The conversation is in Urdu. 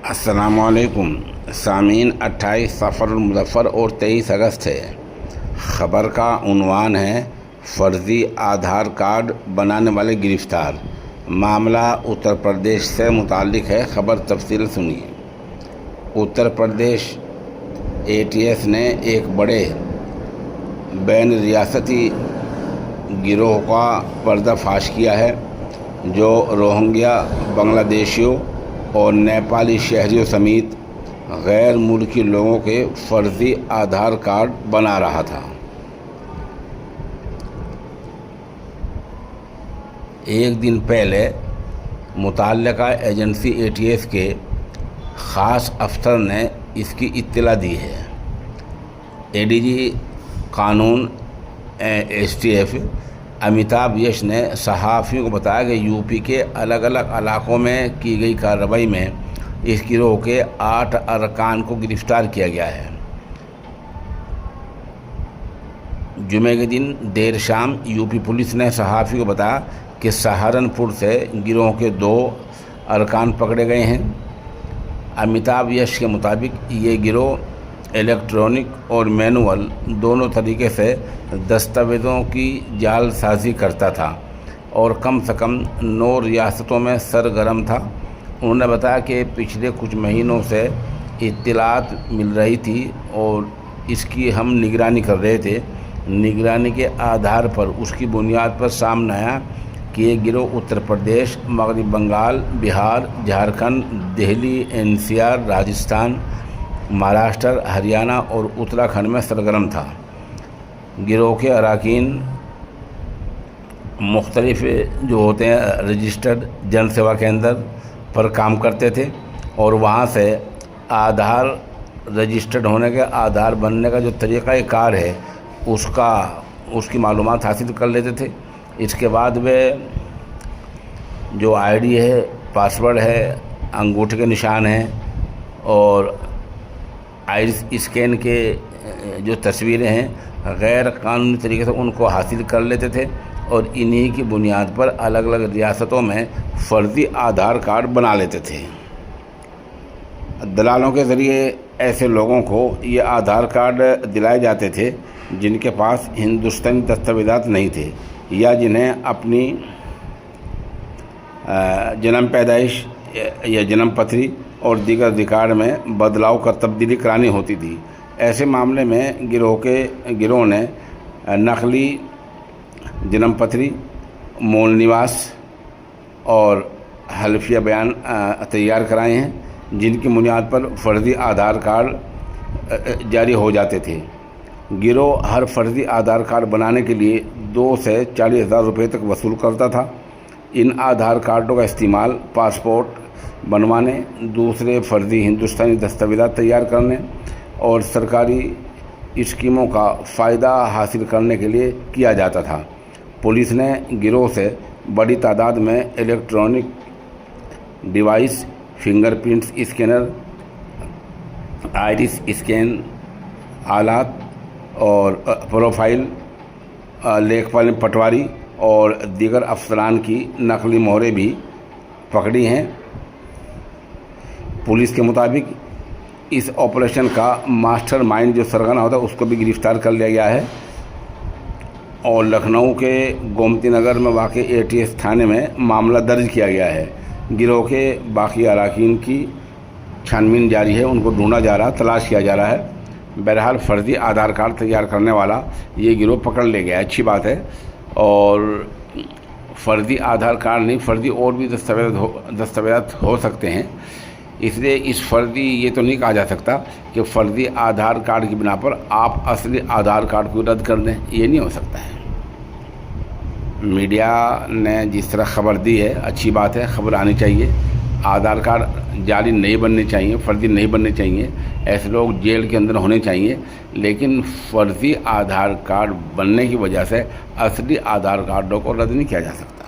السلام علیکم سامعین، 28 صفر المظفر اور 23 اگست ہے۔ خبر کا عنوان ہے فرضی آدھار کارڈ بنانے والے گرفتار۔ معاملہ اتر پردیش سے متعلق ہے۔ خبر تفصیل سنیے۔ اتر پردیش ATS نے ایک بڑے بین ریاستی گروہ کا پردہ فاش کیا ہے جو روہنگیا، بنگلہ دیشیوں اور نیپالی شہریوں سمیت غیر ملکی لوگوں کے فرضی آدھار کارڈ بنا رہا تھا۔ ایک دن پہلے متعلقہ ایجنسی ATS کے خاص افسر نے اس کی اطلاع دی ہے۔ ADG قانون STF امیتابھ یش نے صحافیوں کو بتایا کہ UP کے الگ الگ علاقوں میں کی گئی کارروائی میں اس گروہ کے 8 ارکان کو گرفتار کیا گیا ہے۔ جمعے کے دن دیر شام UP پولیس نے صحافیوں کو بتایا کہ سہارنپور سے گروہ کے 2 ارکان پکڑے گئے ہیں۔ امیتابھ یش کے مطابق یہ گروہ الیکٹرانک اور مینول دونوں طریقے سے دستاویزوں کی جعل سازی کرتا تھا اور کم سے کم 9 ریاستوں میں سرگرم تھا۔ انہوں نے بتایا کہ پچھلے کچھ مہینوں سے اطلاعات مل رہی تھی اور اس کی ہم نگرانی کر رہے تھے۔ نگرانی کے آدھار پر اس کی بنیاد پر سامنے آیا کہ یہ گروہ اتر پردیش، مغربی بنگال، بہار، جھارکھنڈ، دہلی، NCR، راجستھان، مہاراشٹر، ہریانہ اور اتراکھنڈ میں سرگرم تھا۔ گروہ کے اراکین مختلف جو ہوتے ہیں رجسٹرڈ جن سیوا کیندر پر کام کرتے تھے اور وہاں سے آدھار رجسٹرڈ ہونے کے، آدھار بننے کا جو طریقہ کار ہے اس کی معلومات حاصل کر لیتے تھے۔ اس کے بعد وہ جو ID ہے، پاسورڈ ہے، انگوٹھے کے نشان ہیں اور آئرس اسکین کے جو تصویریں ہیں، غیر قانونی طریقے سے ان کو حاصل کر لیتے تھے اور انہی کی بنیاد پر الگ الگ ریاستوں میں فرضی آدھار کارڈ بنا لیتے تھے۔ دلالوں کے ذریعے ایسے لوگوں کو یہ آدھار کارڈ دلائے جاتے تھے جن کے پاس ہندوستانی دستاویزات نہیں تھے یا جنہیں اپنی جنم پیدائش یا جنم پتری اور دیگر ریکارڈ میں بدلاؤ کر تبدیلی کرانی ہوتی تھی۔ ایسے معاملے میں گروہ نے نقلی جنم پتری، مول نواس اور حلفیہ بیان تیار کرائے ہیں جن کی بنیاد پر فرضی آدھار کارڈ جاری ہو جاتے تھے۔ گروہ ہر فرضی آدھار کارڈ بنانے کے لیے 2 سے 40,000 روپے تک وصول کرتا تھا۔ ان آدھار کارڈوں کا استعمال پاسپورٹ بنوانے، دوسرے فرضی ہندوستانی دستاویزات تیار کرنے اور سرکاری اسکیموں کا فائدہ حاصل کرنے کے لیے کیا جاتا تھا۔ پولیس نے گروہ سے بڑی تعداد میں electronic device, finger print scanner, iris scan آلات اور پروفائل لیکھپال پٹواری اور دیگر افسران کی نقلی مہریں بھی پکڑی ہیں۔ پولیس کے مطابق اس آپریشن کا ماسٹر مائنڈ جو سرغنہ ہوتا ہے اس کو بھی گرفتار کر لیا گیا ہے اور لکھنؤ کے گومتی نگر میں واقع ATS تھانے میں معاملہ درج کیا گیا ہے۔ گروہ کے باقی اراکین کی چھانبین جاری ہے، ان کو ڈھونڈا جا رہا، تلاش کیا جا رہا ہے۔ بہرحال فرضی آدھار کارڈ تیار کرنے والا یہ گروہ پکڑ لے گیا، اچھی بات ہے۔ اور فرضی آدھار کارڈ نہیں، فرضی اور بھی دستاویزات ہو سکتے ہیں، اس لیے اس فرضی یہ تو نہیں کہا جا سکتا کہ فرضی آدھار کارڈ کی بنا پر آپ اصلی آدھار کارڈ کو رد کر دیں، یہ نہیں ہو سکتا ہے۔ میڈیا نے جس طرح خبر دی ہے اچھی بات ہے، خبر آنی چاہیے۔ آدھار کارڈ جعلی نہیں بننے چاہیے، فرضی نہیں بننے چاہیے، ایسے لوگ جیل کے اندر ہونے چاہیے، لیکن فرضی آدھار کارڈ بننے کی وجہ سے اصلی آدھار کارڈوں کو رد نہیں کیا جا سکتا۔